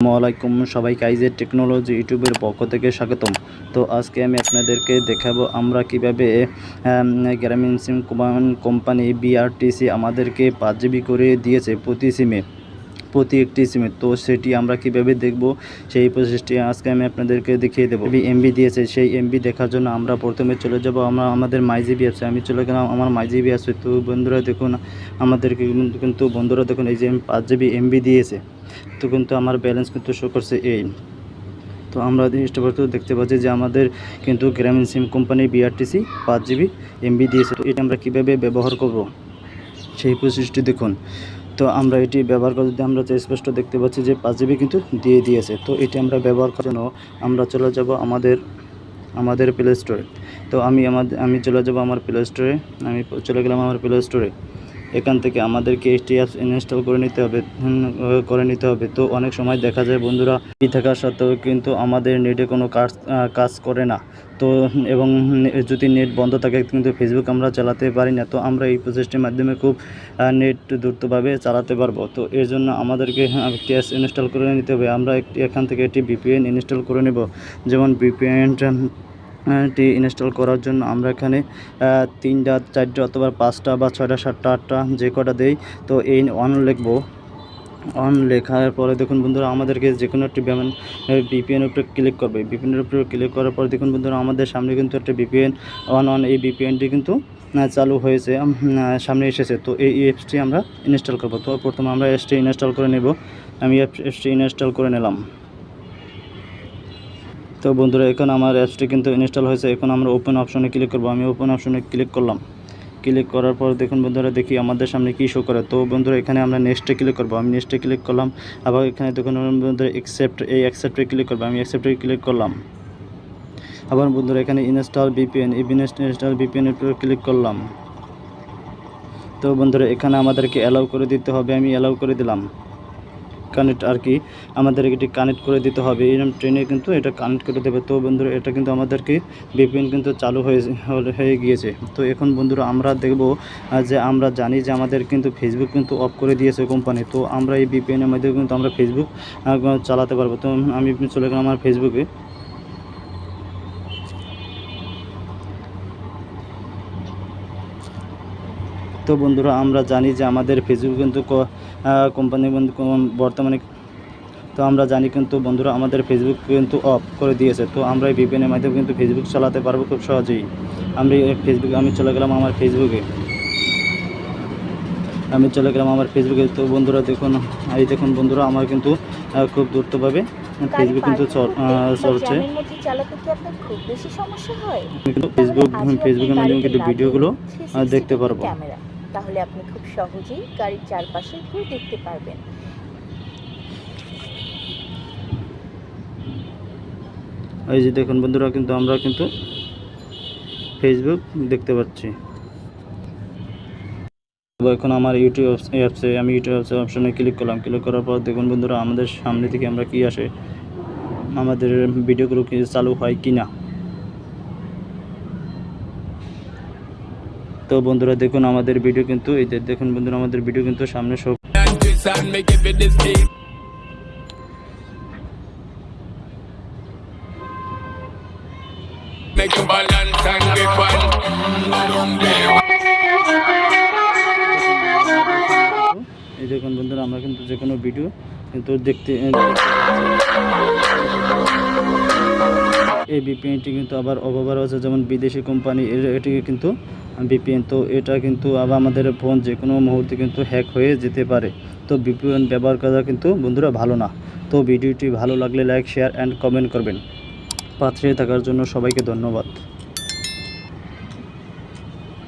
আসসালামু আলাইকুম সবাইকে আইজেড টেকনোলজি ইউটিউবের পক্ষ থেকে স্বাগতম। তো আজকে আমি আপনাদেরকে দেখাবো আমরা কিভাবে গ্রামীণ সিম কোম্পানি বিআরটিসি আমাদেরকে 5 জিবি করে দিয়েছে প্রতি একটি সিমে। তো সেটি আমরা কিভাবে দেখব সেই প্রসেসটি আজকে আমি আপনাদেরকে দেখিয়ে দেবো। এমবি দিয়েছে, সেই এমবি দেখার জন্য আমরা প্রথমে চলে যাব আমাদের মাইজিবি অ্যাপসে। আমি চলে গেলাম আমার মাইজিবি অ্যাপসে। তো বন্ধুরা দেখুন আমাদেরকে কিন্তু বন্ধুরা দেখুন এই যে 5 জিবি এমবি দিয়েছে। তো কিন্তু আমার ব্যালেন্স কিন্তু শো করছে এই। তো আমরা দেখতে পাচ্ছি যে আমাদের কিন্তু গ্রামীণ সিম কোম্পানি বিআরটিসি 5 জিবি এমবি দিয়েছে। তো এটা আমরা কীভাবে ব্যবহার করব সেই প্রসেসটি দেখুন। তো আমরা এটি ব্যবহার করতে আমরা স্পষ্ট দেখতে পাচ্ছি যে 5 জিবি কিন্তু দিয়ে দিয়েছে। তো এটি আমরা ব্যবহার করার জন্য আমরা চলে যাব আমাদের প্লে স্টোরে। তো আমি চলে যাব আমার প্লে স্টোরে। আমি চলে গেলাম আমার প্লে স্টোরে। এখান থেকে আমাদেরকে এটি অ্যাপস ইনস্টল করে নিতে হবে। তো অনেক সময় দেখা যায় বন্ধুরা থাকার সত্ত্বেও কিন্তু আমাদের নেটে কোনো কাজ করে না। তো এবং যদি নেট বন্ধ থাকে কিন্তু ফেসবুক আমরা চালাতে পারি না। তো আমরা এই প্রসেসটির মাধ্যমে খুব নেট দ্রুতভাবে চালাতে পারবো। তো এর জন্য আমাদেরকে একটি অ্যাপস ইনস্টল করে নিতে হবে। আমরা এখান থেকে একটি ভিপিএন ইনস্টল করে নেব। যেমন ভিপিএনটি ইনস্টল করার জন্য আমরা এখানে 3টা 4টা অথবা 5টা বা 6টা 7টা 8টা যে কটা দেই। তো এই অন লিখবো। অন লেখার পরে দেখুন বন্ধুরা আমাদেরকে যে কোনো একটি ভিপিএনের উপরে ক্লিক করবে। ভিপিএনের উপরে ক্লিক করার পর দেখুন বন্ধুরা আমাদের সামনে কিন্তু একটা ভিপিএন অন এই ভিপিএনটি কিন্তু চালু হয়েছে, সামনে এসেছে। তো এই অ্যাপসটি আমরা ইনস্টল করব। তো প্রথমে আমরা অ্যাপসটি ইনস্টল করে নেব। আমি অ্যাপসটি ইনস্টল করে নিলাম। তো বন্ধুরা এখন আমার অ্যাপসটি কিন্তু ইনস্টল হয়েছে। এখন আমরা ওপেন অপশনে ক্লিক করব। আমি ওপেন অপশনে ক্লিক করলাম। ক্লিক করার পর দেখুন বন্ধুরা দেখি আমাদের সামনে কী শো করে। তো বন্ধুরা এখানে আমরা নেক্সটে ক্লিক করব। আমি নেক্সটে ক্লিক করলাম। আবার এখানে দেখুন বন্ধুরা অ্যাকসেপ্টে ক্লিক করব। আমি অ্যাকসেপ্টে ক্লিক করলাম। আবার বন্ধুরা এখানে ইনস্টল ভিপিএন ইনস্টল ভিপিএনের উপর ক্লিক করলাম। তো বন্ধুরা এখানে আমাদেরকে অ্যালাউ করে দিতে হবে। আমি অ্যালাউ করে দিলাম। কানেক্ট আমাদের এটি কানেক্ট করে দিতে হবে। এরকম ট্রেনে কিন্তু এটা কানেক্ট করে দেবে। তো বন্ধুরা এটা কিন্তু আমাদেরকে ভিপিএন কিন্তু চালু হয়ে গিয়েছে। তো এখন বন্ধুরা আমরা দেখব যে আমরা জানি যে আমাদের কিন্তু ফেসবুক কিন্তু অফ করে দিয়েছে কোম্পানি। তো আমরা এই ভিপিএনের মধ্যে কিন্তু আমরা ফেসবুক চালাতে পারবো। তো আমি চলে গেলাম আমার ফেসবুকে। তো বন্ধুরা আমরা জানি যে আমাদের ফেসবুক কিন্তু কোম্পানি বর্তমানে তো আমরা জানি কিন্তু বন্ধুরা আমাদের ফেসবুক কিন্তু অফ করে দিয়েছে। তো আমরা এই ভিপিএনের মাধ্যমে কিন্তু ফেসবুক চালাতে পারবো খুব সহজেই। আমি চলে গেলাম আমার ফেসবুকে। তো বন্ধুরা দেখুন বন্ধুরা আমার কিন্তু খুব দ্রুতভাবে ফেসবুক কিন্তু চলছে। কিন্তু ফেসবুকের মাধ্যমে কিন্তু ভিডিওগুলো দেখতে পারবো। তাহলে আপনি খুব সহজেই গাড়ির চারপাশে ঘুরে দেখতে পারবেন। এই যে দেখুন বন্ধুরা কিন্তু আমরা কিন্তু ফেসবুক দেখতে পাচ্ছি। এখন আমার ইউটিউব অ্যাপসে আমি ইউটিউব অপশনে ক্লিক করলাম। ক্লিক করার পর দেখুন বন্ধুরা আমাদের সামনে থেকে আমরা কি আসে, আমাদের ভিডিওগুলো কি চালু হয় কি না। তো বন্ধুরা দেখুন আমাদের ভিডিও কিন্তু দেখুন বন্ধুরা আমাদের ভিডিও কিন্তু সামনে শো। এই দেখুন বন্ধুরা আমরা কিন্তু যে কোনো ভিডিও কিন্তু দেখতে এই ভিপিএনটি কিন্তু আবার অপব্যবহার আছে, যেমন বিদেশি কোম্পানি এটি কিন্তু ভিপিএন। তো এটা কিন্তু আবার আমাদের ফোন যে কোনো মুহূর্তে কিন্তু হ্যাক হয়ে যেতে পারে। তো ভিপিএন ব্যবহার করা কিন্তু বন্ধুরা ভালো না। তো ভিডিওটি ভালো লাগলে লাইক শেয়ার অ্যান্ড কমেন্ট করবেন। পাশে থাকার জন্য সবাইকে ধন্যবাদ।